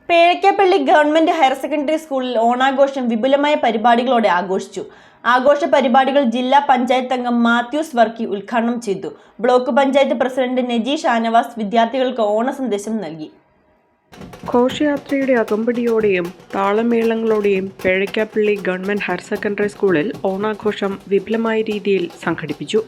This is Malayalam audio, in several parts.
പേഴയ്ക്കാപ്പള്ളി ഗവൺമെന്റ് ഹയർ സെക്കൻഡറി സ്കൂളിൽ ഓണാഘോഷം വിപുലമായ പരിപാടികളോടെ ആഘോഷിച്ചു. ആഘോഷ പരിപാടികൾ ജില്ലാ പഞ്ചായത്ത് അംഗം മാത്യൂസ് വർക്കി ഉദ്ഘാടനം ചെയ്തു. ബ്ലോക്ക് പഞ്ചായത്ത് പ്രസിഡന്റ് നജി ഷാനവാസ് വിദ്യാർത്ഥികൾക്ക് ഓണ സന്ദേശം നൽകി. ഘോഷയാത്രയുടെ അകമ്പടിയോടെയും താളമേളങ്ങളോടെയും പേഴയ്ക്കാപ്പള്ളി ഗവൺമെന്റ് ഹയർ സെക്കൻഡറി സ്കൂളിൽ ഓണാഘോഷം വിപുലമായ രീതിയിൽ സംഘടിപ്പിച്ചു.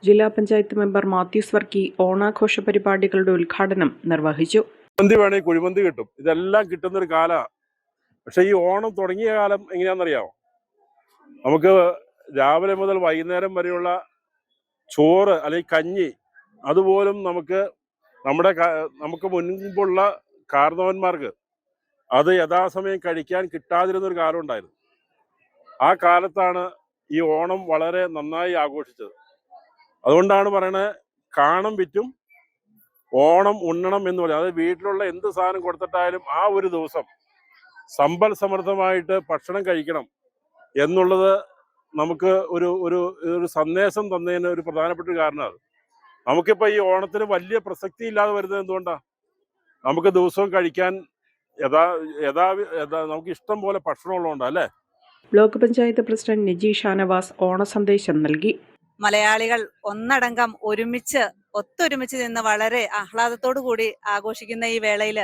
ജില്ലാ പഞ്ചായത്ത് മെമ്പർ മാത്യൂസ് വർക്കി ഓണാഘോഷ പരിപാടികളുടെ ഉദ്ഘാടനം നിർവഹിച്ചു. കുഴിമന്തി വേണമെങ്കിൽ കുഴിമന്തി കിട്ടും, ഇതെല്ലാം കിട്ടുന്നൊരു കാലമാണ്. പക്ഷെ ഈ ഓണം തുടങ്ങിയ കാലം എങ്ങനെയാണെന്നറിയാമോ? നമുക്ക് രാവിലെ മുതൽ വൈകുന്നേരം വരെയുള്ള ചോറ് അല്ലെങ്കിൽ കഞ്ഞി അതുപോലും നമുക്ക് മുൻപുള്ള കാരണവന്മാർക്ക് അത് യഥാസമയം കഴിക്കാൻ കിട്ടാതിരുന്നൊരു കാലം ഉണ്ടായിരുന്നു. ആ കാലത്താണ് ഈ ഓണം വളരെ നന്നായി ആഘോഷിച്ചത്. അതുകൊണ്ടാണ് പറയണത്, കാണം വിറ്റും ഓണം ഉണ്ണണം എന്ന് പറയും. അതായത് വീട്ടിലുള്ള എന്ത് സാധനം കൊടുത്തിട്ടായാലും ആ ഒരു ദിവസം സമ്പൽ സമൃദ്ധമായിട്ട് ഭക്ഷണം കഴിക്കണം എന്നുള്ളത് നമുക്ക് ഒരു സന്ദേശം തന്നതിന് ഒരു പ്രധാനപ്പെട്ട ഒരു കാരണമാണ്. നമുക്കിപ്പോൾ ഈ ഓണത്തിന് വലിയ പ്രസക്തി ഇല്ലാതെ വരുന്നത് എന്തുകൊണ്ടാണ്? നമുക്ക് ദിവസവും കഴിക്കാൻ നമുക്ക് ഇഷ്ടം പോലെ ഭക്ഷണം ഉള്ളതുകൊണ്ടാണ്, അല്ലേ? ബ്ലോക്ക് പഞ്ചായത്ത് പ്രസിഡന്റ് നജി ഷാനവാസ് ഓണ സന്ദേശം നൽകി. മലയാളികൾ ഒന്നടങ്കം ഒത്തൊരുമിച്ച് നിന്ന് വളരെ ആഹ്ലാദത്തോടു കൂടി ആഘോഷിക്കുന്ന ഈ വേളയിൽ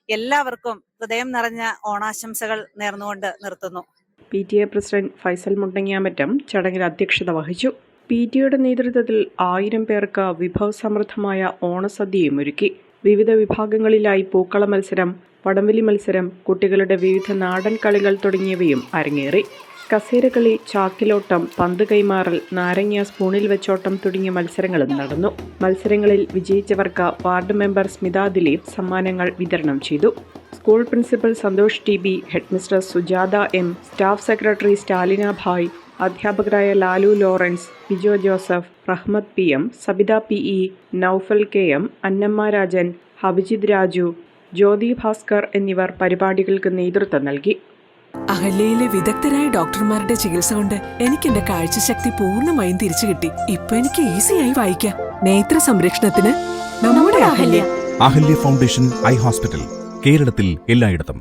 എല്ലാവർക്കും ഹൃദയം നിറഞ്ഞ ഓണാശംസകൾ നേർന്നുകൊണ്ട് നിർത്തുന്നു. PTA പ്രസിഡന്റ് ഫൈസൽ മുണ്ടങ്ങിയാമറ്റം ചടങ്ങിൽ അധ്യക്ഷത വഹിച്ചു. PTA നേതൃത്വത്തിൽ 1000 പേർക്ക് വിഭവസമൃദ്ധമായ ഓണസദ്യയും ഒരുക്കി. വിവിധ വിഭാഗങ്ങളിലായി പൂക്കള മത്സരം, വടംവലി മത്സരം, കുട്ടികളുടെ വിവിധ നാടൻ കളികൾ തുടങ്ങിയവയും അരങ്ങേറി. കസേരകളി, ചാക്കിലോട്ടം, പന്ത് കൈമാറൽ, നാരങ്ങ സ്പൂണിൽ വെച്ചോട്ടം തുടങ്ങിയ മത്സരങ്ങളും നടന്നു. മത്സരങ്ങളിൽ വിജയിച്ചവർക്ക് വാർഡ് മെമ്പർ സ്മിത ദിലീപ് സമ്മാനങ്ങൾ വിതരണം ചെയ്തു. School principal Santhosh TB, headmistress Sujatha M, staff secretary Stalina Bhai, അധ്യാപകരായ Lalu Lawrence, Bijo Joseph, Rahmath PM, Sabitha PE, Noufal KM, Annamma Rajan, Abhijith Raju, Jyothi Bhaskar എന്നിവർ പരിപാടികൾക്ക് നേതൃത്വം നൽകി. അഹല്യയിലെ വിദഗ്ധരായ ഡോക്ടർമാരുടെ ചികിത്സ കൊണ്ട് എനിക്ക് എന്റെ കാഴ്ചശക്തി പൂർണ്ണമായും തിരിച്ചു കിട്ടി. ഇപ്പൊ എനിക്ക് ഈസിയായി വായിക്കാം. നേത്ര സംരക്ഷണത്തിന് നമ്മുടെ Ahalya. Ahalya foundation eye hospital, കേരളത്തിൽ എല്ലായിടത്തും.